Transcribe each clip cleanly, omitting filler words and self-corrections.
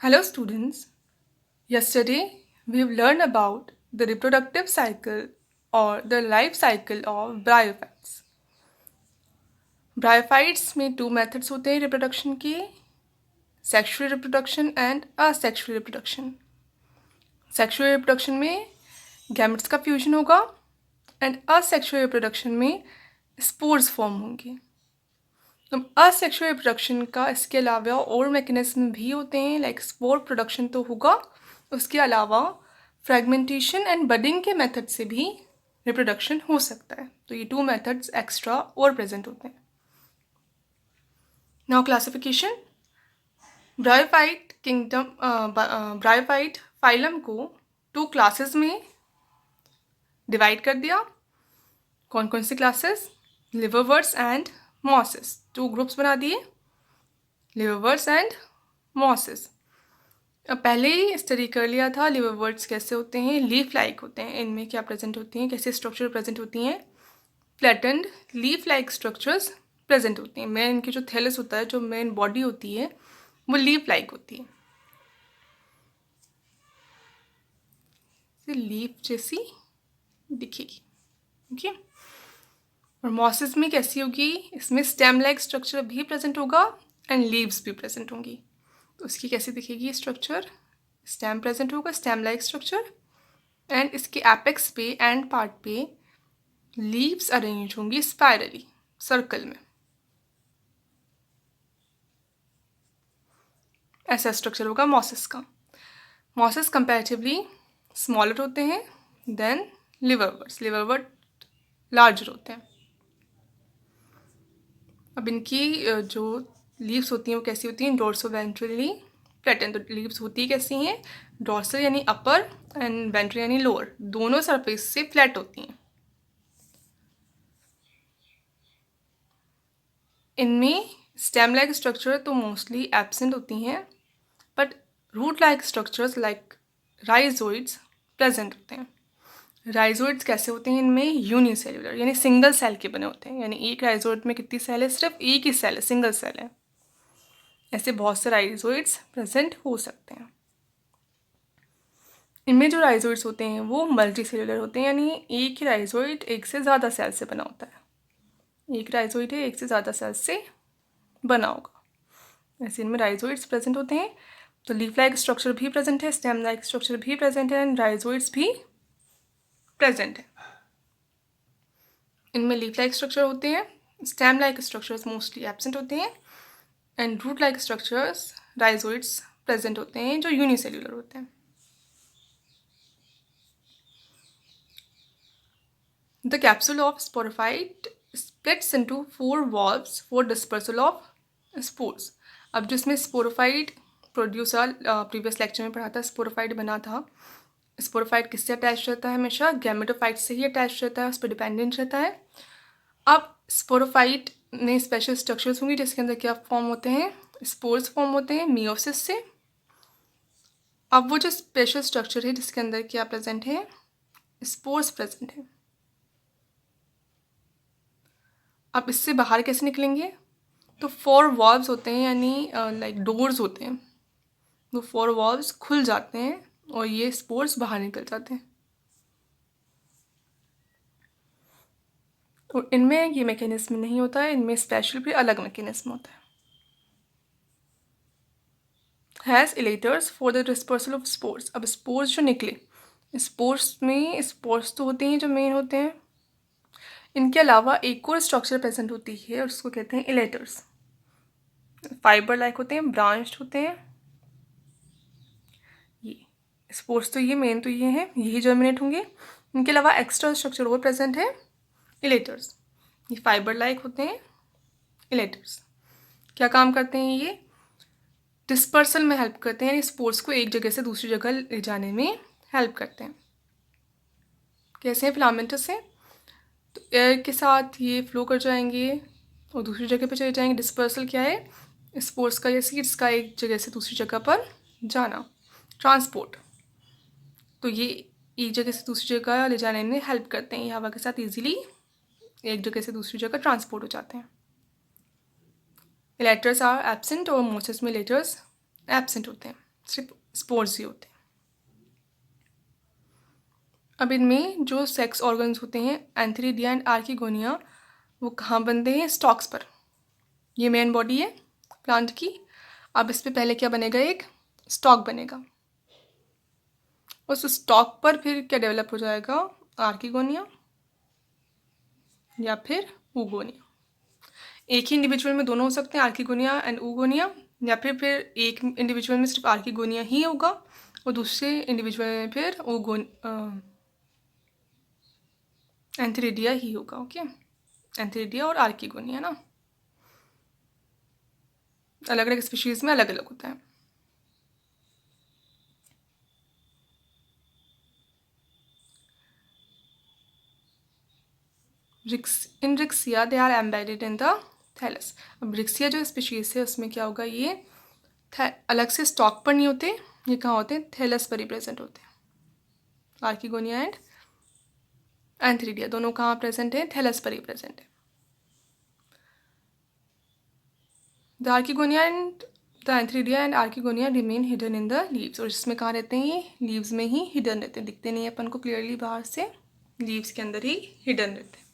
Hello, students. Yesterday, we've learned about the reproductive cycle or the life cycle of bryophytes. Bryophytes में two methods होते हैं reproduction के, sexual reproduction and asexual reproduction. Sexual reproduction में gametes का fusion होगा and asexual reproduction में spores form होंगे. अब असेक्सुअल रिप्रोडक्शन का इसके अलावा और मैकेनिज्म भी होते हैं, लाइक स्पोर प्रोडक्शन तो होगा, उसके अलावा फ्रेगमेंटेशन एंड बडिंग के मेथड से भी रिप्रोडक्शन हो सकता है. तो ये टू मेथड्स एक्स्ट्रा और प्रेजेंट होते हैं. Now classification. Bryophyte kingdom bryophyte phylum को टू क्लासेस में डिवाइड कर दिया. कौन कौन सी classes? Liverworts and mosses. Two groups बना दिए, लिवरवर्ट्स एंड मॉसेस. अब पहले ही स्टडी कर लिया था लिवरवर्ट्स कैसे होते हैं, लीफ लाइक होते हैं. इनमें क्या प्रेजेंट होती हैं, कैसे स्ट्रक्चर प्रेजेंट होती हैं? Flattened leaf like structures present होती हैं. मेन इनकी जो थैलस होता है, जो मेन बॉडी होती है, वो लीफ लाइक होती है, लीफ जैसी दिखेगी. ओके. और मॉसेस में कैसी होगी? इसमें स्टेम लाइक स्ट्रक्चर भी प्रेजेंट होगा एंड लीव्स भी प्रेजेंट होंगी. तो उसकी कैसी दिखेगी स्ट्रक्चर? स्टेम प्रेजेंट होगा, स्टेम लाइक स्ट्रक्चर, एंड इसके एपेक्स पे एंड पार्ट पे लीव्स अरेंज होंगी स्पाइरली, सर्कल में. ऐसा स्ट्रक्चर होगा मॉसेस का. मॉसेस कंपैरेटिवली स्मॉलर होते हैं देन लिवरवर्ट्स. लिवरवर्ट लार्जर होते हैं. अब इनकी जो लीव्स होती हैं वो कैसी होती हैं? डोर्सोवेंट्रली फ्लैटेंड. तो लीव्स होती कैसी हैं? डोर्सल यानी अपर एंड वेंट्रल यानी लोअर, दोनों सरफेस से फ्लैट होती हैं. इनमें स्टेम लाइक स्ट्रक्चर तो मोस्टली एब्सेंट होती हैं, but root like structures like rhizoids present होते हैं. राइजोइड्स कैसे होते हैं? इनमें यूनिसेल्युलर यानी सिंगल सेल के बने होते हैं. यानी एक राइजोइड में कितनी सेल है? सिर्फ एक ही सेल है, सिंगल सेल है. ऐसे बहुत से राइजोइड्स प्रेजेंट हो सकते हैं. इनमें जो राइजोइड्स होते हैं वो मल्टी सेल्युलर होते हैं, यानी एक ही राइजोइड एक से ज़्यादा सेल से बना होता है. एक राइजोइड है, एक से ज़्यादा सेल से बना होगा. ऐसे इनमें राइजोइड्स प्रेजेंट होते हैं. तो लीफ लाइक स्ट्रक्चर भी प्रेजेंट है, स्टेम लाइक स्ट्रक्चर भी प्रेजेंट है, एंड राइजोइड्स भी प्रेजेंट है. इनमें लीफ लाइक स्ट्रक्चर होते हैं, stem like structures mostly absent होते हैं, and root like structures rhizoids present होते हैं जो यूनिसेल्युलर होते हैं. The capsule of sporophyte splits into four valves for dispersal of spores. अब जो इसमें स्पोरोफाइट प्रोड्यूसर प्रीवियस लेक्चर में पढ़ा था, स्पोरोफाइट बना था. स्पोरोफाइट किससे अटैच रहता है? हमेशा गैमेटोफाइट से ही अटैच रहता है, उस पर डिपेंडेंट रहता है. अब स्पोरोफाइट में स्पेशल स्ट्रक्चर्स होंगी जिसके अंदर क्या फॉर्म होते हैं? स्पोर्स फॉर्म होते हैं मियोसिस से. अब वो जो स्पेशल स्ट्रक्चर है जिसके अंदर क्या प्रेजेंट है? स्पोर्स प्रेजेंट है. अब इससे बाहर कैसे निकलेंगे? तो 4 वॉल्व्स होते हैं, यानी लाइक डोर्स होते हैं. वो 4 वॉल्व्स खुल जाते हैं और ये स्पोर्स बाहर निकल जाते हैं. और इनमें ये मैकेनिज्म नहीं होता है, इनमें स्पेशल भी अलग मैकेनिज्म होता है. Has इलेटर्स for the dispersal of spores. अब स्पोर्स जो निकले, स्पोर्स में स्पोर्स तो होते हैं जो मेन होते हैं. इनके अलावा एक और स्ट्रक्चर प्रेजेंट होती है और उसको कहते हैं इलेटर्स. फाइबर लाइक होते हैं, ब्रांच्ड होते हैं. ये स्पोर्स तो ये मेन तो ये हैं, यही जर्मिनेट होंगे. इनके अलावा एक्स्ट्रा स्ट्रक्चर और प्रेजेंट है, इलेटर्स. ये फाइबर लाइक होते हैं इलेटर्स. क्या काम करते हैं? ये डिस्पर्सल में हेल्प करते हैं, यानी स्पोर्स को एक जगह से दूसरी जगह ले जाने में हेल्प करते हैं. कैसे हैं? फिलामेंटस से. तो एयर के साथ ये फ्लो कर जाएंगे और दूसरी जगह पे चले जाएंगे. डिस्पर्सल क्या है? स्पोर्स का या सीड्स का एक जगह से दूसरी जगह पर जाना, ट्रांसपोर्ट. तो ये एक जगह से दूसरी जगह ले जाने में हेल्प करते हैं. ये हवा के साथ इजीली एक जगह से दूसरी जगह ट्रांसपोर्ट हो जाते हैं. लेटर्स आर एब्सेंट और मोसेस में लेटर्स एब्सेंट होते हैं. सिर्फ स्पोर्स ही होते हैं। अब इनमें जो सेक्स ऑर्गन्स होते हैं एंथेरिडिया एंड आर्किगोनिया, वो कहाँ बनते हैं? स्टॉक्स पर। ये मेन बॉडी है प्लांट की। अब इस पे पहले क्या बनेगा? एक स्टॉक बनेगा। उस स्टॉक पर फिर क्या डेवलप हो जाएगा? आर्किगोनिया या फिर ऊगोनिया। एक ही इंडिविजुअल में दोनों हो सकते हैं, आर्किगोनिया एंड ऊगोनिया, या फिर एक इंडिविजुअल में सिर्फ आर्किगोनिया ही होगा और दूसरे इंडिविजुअल में फिर एंथेरिडिया ही होगा। ओके, एंथेरिडिया और आर्किगोनिया ना अलग अलग स्पीशीज में अलग अलग होता है। In Riccia they are embedded in the thallus. अब रिक्सिया जो स्पीशीज है उसमें क्या होगा? ये अलग से स्टॉक पर नहीं होते, ये कहाँ होते हैं? थैलस पर ही प्रेजेंट होते हैं। आर्किगोनिया एंड एंथेरिडिया दोनों कहाँ प्रेजेंट है? थैलस पर ही प्रेजेंट है। The archegonia and the antheridia and archegonia remain hidden in the leaves. और इसमें कहाँ रहते हैं? ये लीव्स में ही हिडन रहते हैं, दिखते नहीं है अपन को क्लियरली बाहर से, लीव्स के अंदर ही हिडन रहते हैं।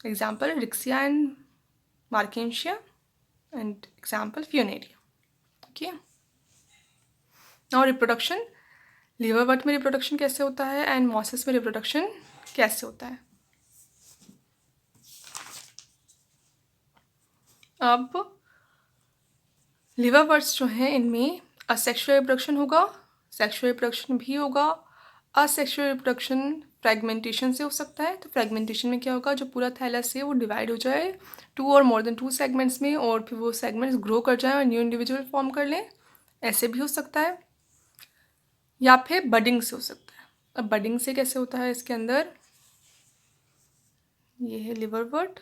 Example Riccia and Marchantia and example Funaria. Okay, now reproduction. Liverwort में रिप्रोडक्शन कैसे होता है एंड मॉसेस में रिप्रोडक्शन कैसे होता है? अब लिवरवर्ट्स जो हैं इनमें असेक्सुअल रिप्रोडक्शन होगा, सेक्सुअल रिप्रोडक्शन भी होगा। असेक्सुअल रिप्रोडक्शन फ्रेगमेंटेशन से हो सकता है। तो फ्रेगमेंटेशन में क्या होगा? जो पूरा थैलस है वो डिवाइड हो जाए 2 और मोर देन 2 सेगमेंट्स में, और फिर वो सेगमेंट्स ग्रो कर जाए और न्यू इंडिविजुअल फॉर्म कर लें, ऐसे भी हो सकता है। या फिर बडिंग से हो सकता है। अब बडिंग से कैसे होता है? इसके अंदर ये है लिवरवर्ट,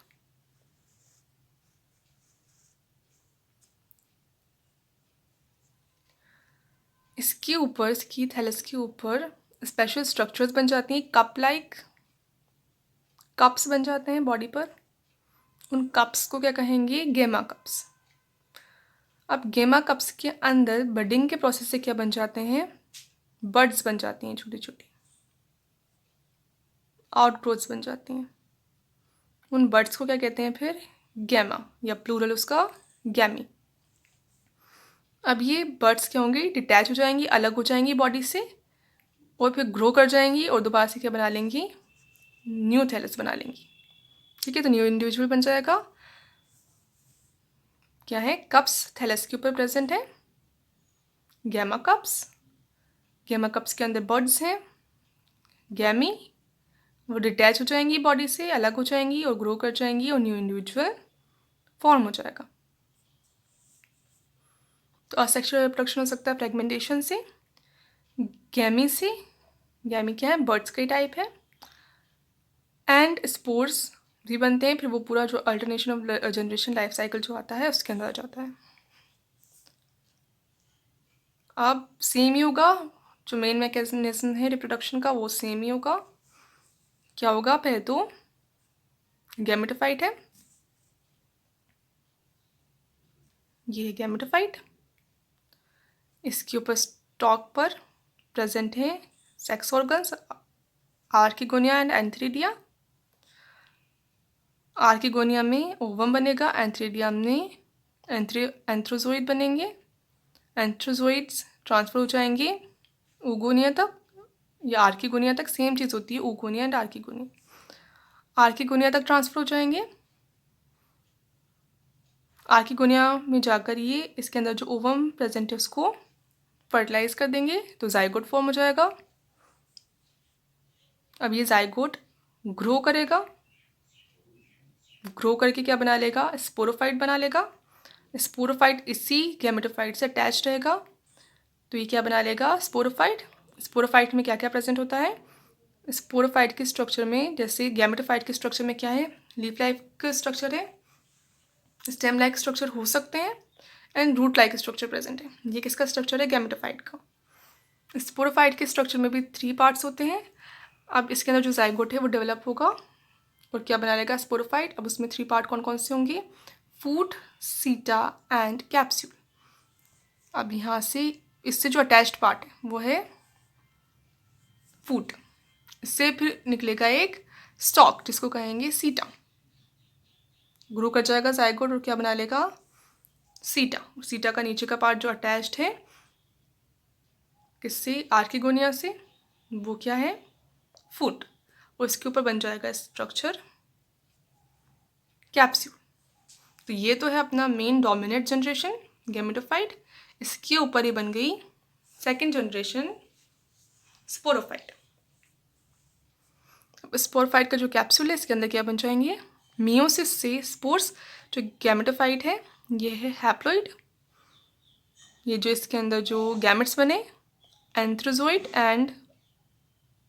इसके ऊपर, इसकी थैलस के ऊपर स्पेशल स्ट्रक्चर्स बन जाती हैं, कप लाइक कप्स बन जाते हैं बॉडी पर। उन कप्स को क्या कहेंगे? गेमा कप्स। अब गेमा कप्स के अंदर बडिंग के प्रोसेस से क्या बन जाते हैं? बड्स बन जाती हैं, छोटी छोटी आउटग्रोथ्स बन जाती हैं। उन बड्स को क्या कहते हैं फिर? गैमा, या प्लूरल उसका गैमी। अब ये बर्ड्स क्या होंगी? डिटैच हो जाएंगी, अलग हो जाएंगी बॉडी से, और फिर ग्रो कर जाएंगी और दोबारा से क्या बना लेंगी? न्यू थैलस बना लेंगी। ठीक है, तो न्यू इंडिविजुअल बन जाएगा। क्या है? कप्स थैलस के ऊपर प्रेजेंट है, गैमा कप्स। गैमा कप्स के अंदर बर्ड्स हैं, गैमी। वो डिटैच हो जाएंगी बॉडी से, अलग हो जाएंगी और ग्रो कर जाएंगी और न्यू इंडिविजुअल फॉर्म हो जाएगा। तो असेक्सुअल रिप्रोडक्शन हो सकता है फ्रेगमेंटेशन से, गैमी से। गैमी क्या है? बर्ड्स का ही टाइप है। एंड स्पोर्स भी बनते हैं, फिर वो पूरा जो alternation of generation life cycle जो आता है उसके अंदर आ जाता है। अब सेम ही होगा, जो मेन मैकेनिज्म है रिप्रोडक्शन का वो सेम ही होगा। क्या होगा? पहले तो गैमेटोफाइट है, ये है गैमेटोफाइट। इसके ऊपर स्टॉक पर प्रेजेंट है sex organs, archegonia and antheridia. Archegonia में ओवम बनेगा, एंथेरिडिया में एंथ्रोजोइड बनेंगे। एंथ्रोजोइड्स ट्रांसफर हो जाएंगे ऊगोनिया तक, या आर्किगोनिया तक, सेम चीज़ होती है ऊगोनिया एंड आर्किगोनिया। आर्किगोनिया तक ट्रांसफर हो जाएंगे। आर्किगोनिया में जाकर ये इसके अंदर जो ओवम प्रेजेंट है उसको फर्टिलाइज कर देंगे, तो जाइगोट फॉर्म हो जाएगा। अब ये जाइगोट ग्रो करेगा, ग्रो करके क्या बना लेगा? स्पोरोफाइट बना लेगा। स्पोरोफाइट इसी गैमेटोफाइट से अटैच रहेगा, तो ये क्या बना लेगा? स्पोरोफाइट। स्पोरोफाइट में क्या क्या प्रेजेंट होता है? स्पोरोफाइट के स्ट्रक्चर में, जैसे गैमेटोफाइट के स्ट्रक्चर में क्या है? लीफ लाइक स्ट्रक्चर है, स्टेम लाइक स्ट्रक्चर हो सकते हैं, and root like structure present है। ये किसका स्ट्रक्चर है? गैमेटोफाइट का। स्पोरोफाइट के स्ट्रक्चर में भी 3 पार्ट्स होते हैं। अब इसके अंदर जो जाइगोट है वो डेवलप होगा और क्या बना लेगा? स्पोरोफाइट। अब उसमें 3 पार्ट कौन कौन से होंगे? फूट, सीटा एंड कैप्सूल। अब यहाँ से इससे जो अटैच्ड पार्ट है वो है फूट, इससे फिर निकलेगा एक स्टॉक जिसको कहेंगे सीटा। ग्रो कर जाएगा जाइगोट और क्या बना लेगा, सीटा। सीटा का नीचे का पार्ट जो अटैच्ड है किससे, आर्किगोनिया से, वो क्या है, फूट। और इसके ऊपर बन जाएगा स्ट्रक्चर कैप्सूल। तो ये तो है अपना मेन डोमिनेट जनरेशन गैमेटोफाइट। इसके ऊपर ही बन गई सेकेंड जनरेशन स्पोरोफाइट। अब स्पोरोफाइट का जो कैप्सूल है इसके अंदर क्या बन जाएंगे, मियोसिस से स्पोर्स। जो गैमेटोफाइट है ये है हैप्लॉइड। ये जो इसके अंदर जो गैमेट्स बने एंथ्रोजोइड एंड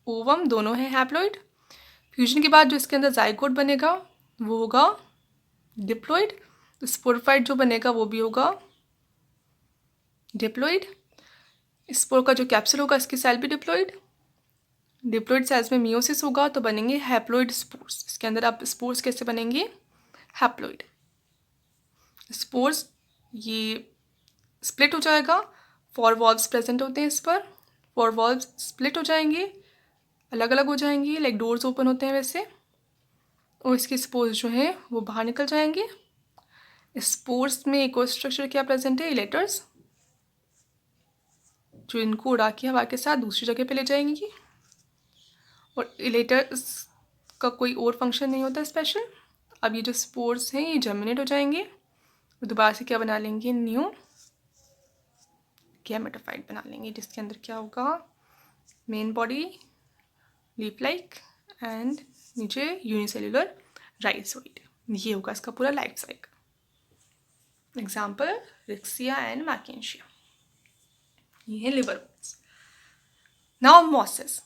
ओवम दोनों है हैप्लॉइड। फ्यूजन के बाद जो इसके अंदर जाइगोट बनेगा वो होगा डिप्लॉइड। तो स्पोरोफाइट जो बनेगा वो भी होगा डिप्लॉइड। स्पोर का जो कैप्सूल होगा इसकी सेल भी डिप्लॉइड। डिप्लॉइड सेल्स में मियोसिस होगा तो बनेंगे हैप्लॉइड स्पोर्स। इसके अंदर अब स्पोर्स कैसे बनेंगे, हैप्लॉइड स्पोर्स। ये स्प्लिट हो जाएगा, 4 वॉल्व्स प्रेजेंट होते हैं इस पर। 4 वॉल्व्स स्प्लिट हो जाएंगे, अलग अलग हो जाएंगी, लाइक डोर्स ओपन होते हैं वैसे। और इसके स्पोर्स जो हैं वो बाहर निकल जाएंगे। स्पोर्स में एक और स्ट्रक्चर क्या प्रेजेंट है, इलेटर्स, जो इनको उड़ा के हवा के साथ दूसरी जगह पे ले जाएंगी। और इलेटर्स का कोई और फंक्शन नहीं होता स्पेशल। अब ये जो स्पोर्स हैं ये जर्मिनेट हो जाएंगे और दोबारा से क्या बना लेंगे, न्यू गैमेटोफाइट बना लेंगे, जिसके अंदर क्या होगा, main body leaf like and नीचे यूनिसेल्युलर राइजोइड। ये होगा इसका पूरा life cycle. Example Riccia and मैकेंशिया। ये है liverworts. Now mosses.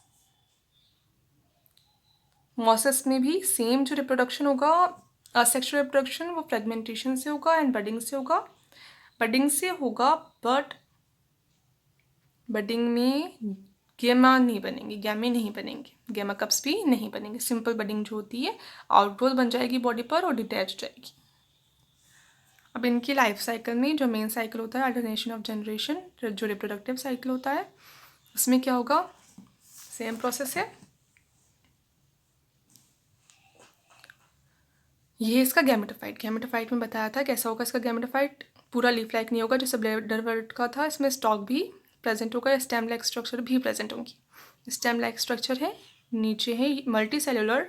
Mosses में भी सेम जो रिप्रोडक्शन होगा, असेक्सुअल रिप्रोडक्शन, वो फ्रेगमेंटेशन से होगा एंड बडिंग से होगा। बडिंग से होगा बट बडिंग में गेमा नहीं बनेंगे, गैमे नहीं बनेंगे, गैमा कप्स भी नहीं बनेंगे। सिंपल बडिंग जो होती है आउटग्रोथ बन जाएगी बॉडी पर और डिटैच हो जाएगी। अब इनकी लाइफ साइकिल में जो मेन साइकिल होता है अल्टरनेशन ऑफ जनरेशन, जो रिप्रोडक्टिव साइकिल होता है, उसमें क्या होगा, सेम प्रोसेस है। ये इसका गैमेटोफाइट। गैमेटोफाइट में बताया था कैसा होगा इसका गैमेटोफाइट, पूरा लीफ लाइक नहीं होगा जैसे ब्लैडर वर्ट का था। इसमें स्टॉक भी प्रेजेंट होगा, स्टेम लाइक स्ट्रक्चर भी प्रेजेंट होंगी। स्टेम लाइक स्ट्रक्चर है, नीचे है मल्टी सेलुलर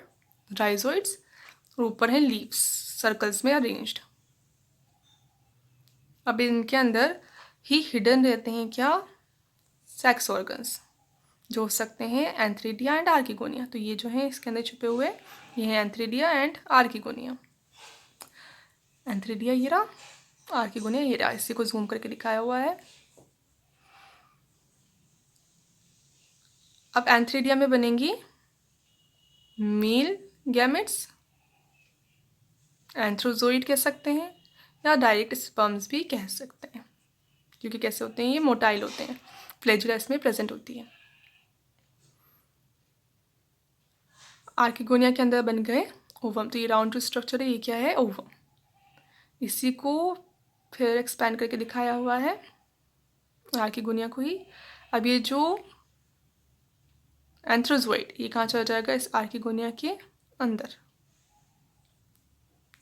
राइजोइड्स और ऊपर है लीव्स सर्कल्स में अरेंज्ड। अब इनके अंदर ही हिडन रहते हैं क्या, सेक्स ऑर्गन्स, जो हो सकते हैं एंथ्रीडिया एंड आर्किगोनिया। तो ये जो है इसके अंदर छुपे हुए ये है एंथ्रीडिया एंड आर्किगोनिया। एंथ्रीडिया ये रहा, आर्किगोनिया ये रहा। इसी को जूम करके दिखाया हुआ है। अब एंथ्रीडिया में बनेंगी मेल गैमेट्स, एंथ्रोजोइड कह सकते हैं या डायरेक्ट स्पर्म्स भी कह सकते हैं, क्योंकि कैसे होते हैं ये मोटाइल होते हैं। फ्लैजुला इसमें प्रेजेंट होती है। आर्किगोनिया के अंदर बन गए ओवम। तो ये राउंड जो स्ट्रक्चर है ये क्या है, ओवम। इसी को फिर एक्सपैंड करके दिखाया हुआ है आर्किगोनिया को ही। अब ये जो एंथ्रोजोइड ये कहाँ चला जाएगा, इस आर्किगोनिया के अंदर,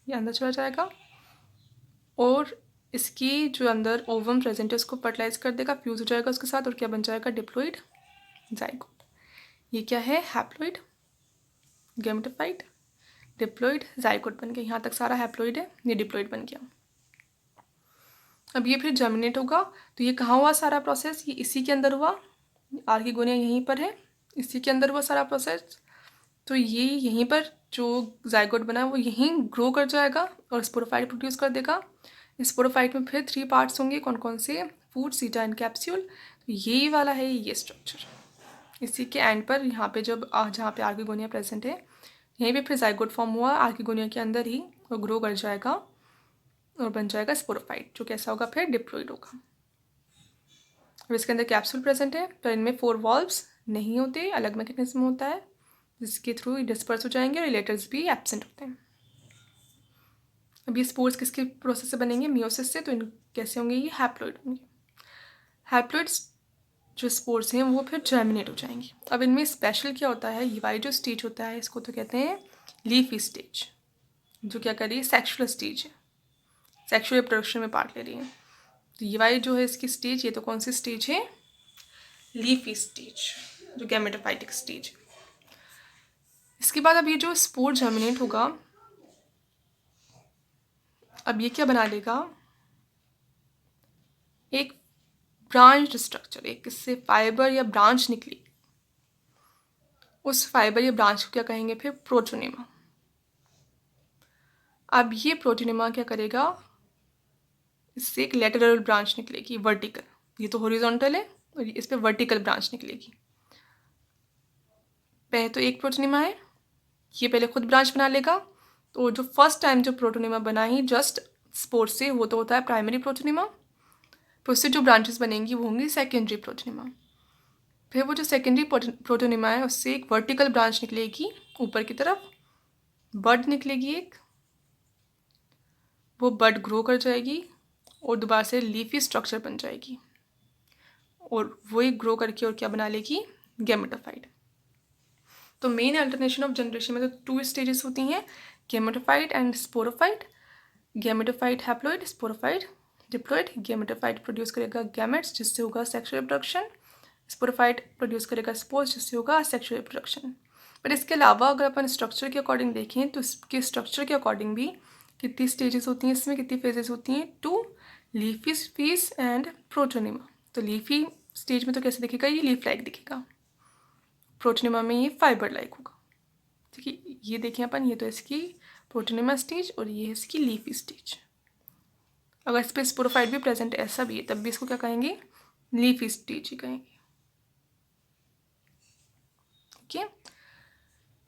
ये अंदर चला जाएगा और इसकी जो अंदर ओवम प्रेजेंट है उसको फर्टिलाइज कर देगा, फ्यूज हो जाएगा उसके साथ और क्या बन जाएगा, डिप्लॉइड जाइगोट। ये क्या है, हैप्लॉइड गैमेटोफाइट, डिप्लॉइड जाइगोट बन गया। यहाँ तक सारा हैप्लॉइड है, ये डिप्लॉइड बन गया। अब ये फिर जर्मिनेट होगा। तो ये कहाँ हुआ सारा प्रोसेस, ये इसी के अंदर हुआ, आर्किगोनिया यहीं पर है, इसी के अंदर हुआ सारा प्रोसेस। तो ये यहीं पर जो जाइगोट बना है वो यहीं ग्रो कर जाएगा और स्पोरोफाइट प्रोड्यूस कर देगा। स्पोरोफाइट में फिर 3 पार्ट्स होंगे, कौन कौन से, फूड, सीटा एंड कैप्सूल। तो यही वाला है ये स्ट्रक्चर। इसी के एंड पर यहाँ पे जब जहाँ पे आर्किगोनिया प्रेजेंट है यहीं पे फिर जाइगोट फॉर्म हुआ आर्किगोनिया के अंदर ही और ग्रो कर जाएगा और बन जाएगा स्पोरोफाइट, जो कैसा होगा फिर डिप्लॉइड होगा। अब इसके अंदर कैप्सूल प्रेजेंट है, तो इनमें 4 वॉल्व्स नहीं होते, अलग मैकेनिज्म होता है जिसके थ्रू डिस्पर्स हो जाएंगे और रिलेटर्स भी एब्सेंट होते हैं। अब ये स्पोर्स किसके प्रोसेस से बनेंगे, मियोसिस से, तो इन कैसे होंगे, ये हैप्लॉइड होंगे। हैप्लॉइड्स जो स्पोर्स हैं वो फिर जर्मिनेट हो जाएंगे। अब इनमें स्पेशल क्या होता है, ये वाली जो स्टेज होता है इसको तो कहते हैं लीफी स्टेज, जो क्या कर रही है, सेक्शुअल स्टेज है, सेक्शुअल रिप्रोडक्शन में पार्ट ले रही है। तो ये वाली जो है इसकी स्टेज, ये तो कौन सी स्टेज है, लीफी स्टेज, जो गैमेटोफाइटिक स्टेज। इसके बाद अब ये जो स्पोर जर्मिनेट होगा, अब ये क्या बना लेगा, एक ब्रांच स्ट्रक्चर, एक इससे फाइबर या ब्रांच निकली, उस फाइबर या ब्रांच को क्या कहेंगे फिर, प्रोटोनिमा। अब ये प्रोटोनिमा क्या करेगा, इससे एक लेटरल ब्रांच निकलेगी, वर्टिकल, ये तो हॉरिजॉन्टल है और इस पे वर्टिकल ब्रांच निकलेगी। पहले तो एक प्रोटोनिमा है, ये पहले खुद ब्रांच बना लेगा, तो जो फर्स्ट टाइम जो प्रोटोनिमा बना ही जस्ट स्पोर से, वो तो होता है प्राइमरी प्रोटोनिमा। फिर उससे जो ब्रांचेस बनेंगी वो होंगी सेकेंडरी प्रोटोनिमा। फिर वो जो सेकेंडरी प्रोटोनिमा है उससे एक वर्टिकल ब्रांच निकलेगी ऊपर की तरफ, बड निकलेगी एक, वो बड ग्रो कर जाएगी और दोबारा से लीफी स्ट्रक्चर बन जाएगी, और वही ग्रो करके और क्या बना लेगी, गैमेटोफाइट। तो मेन अल्टरनेशन ऑफ जनरेशन में तो 2 स्टेजेस होती हैं, gametophyte and sporophyte. Gametophyte haploid, sporophyte diploid. Gametophyte produce करेगा गैमेट्स जिससे होगा सेक्सुअल रिप्रोडक्शन, स्पोरोफाइट प्रोड्यूस करेगा स्पोर्स जिससे होगा सेक्सुअल रिप्रोडक्शन। बट इसके अलावा अगर अपन स्ट्रक्चर के अकॉर्डिंग देखें तो इसके स्ट्रक्चर के अकॉर्डिंग भी कितनी स्टेजेस होती हैं, इसमें कितनी फेजेस होती हैं, 2, लीफी फेज एंड प्रोटोनिमा। तो लीफी स्टेज में तो कैसे दिखेगा, ये लीफ लाइक दिखेगा, प्रोटोनिमा में ये फाइबर लाइक होगा। ठीक है, ये देखें अपन, ये तो इसकी प्रोटोनिमा स्टेज और ये है इसकी लीफी स्टेज। अगर इस पर स्पोरोफाइट भी प्रेजेंट ऐसा भी है तब भी इसको क्या कहेंगे, लीफी स्टेज ही कहेंगे। ठीक है,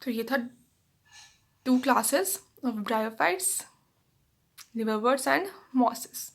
तो ये था 2 classes of bryophytes, liverworts and mosses.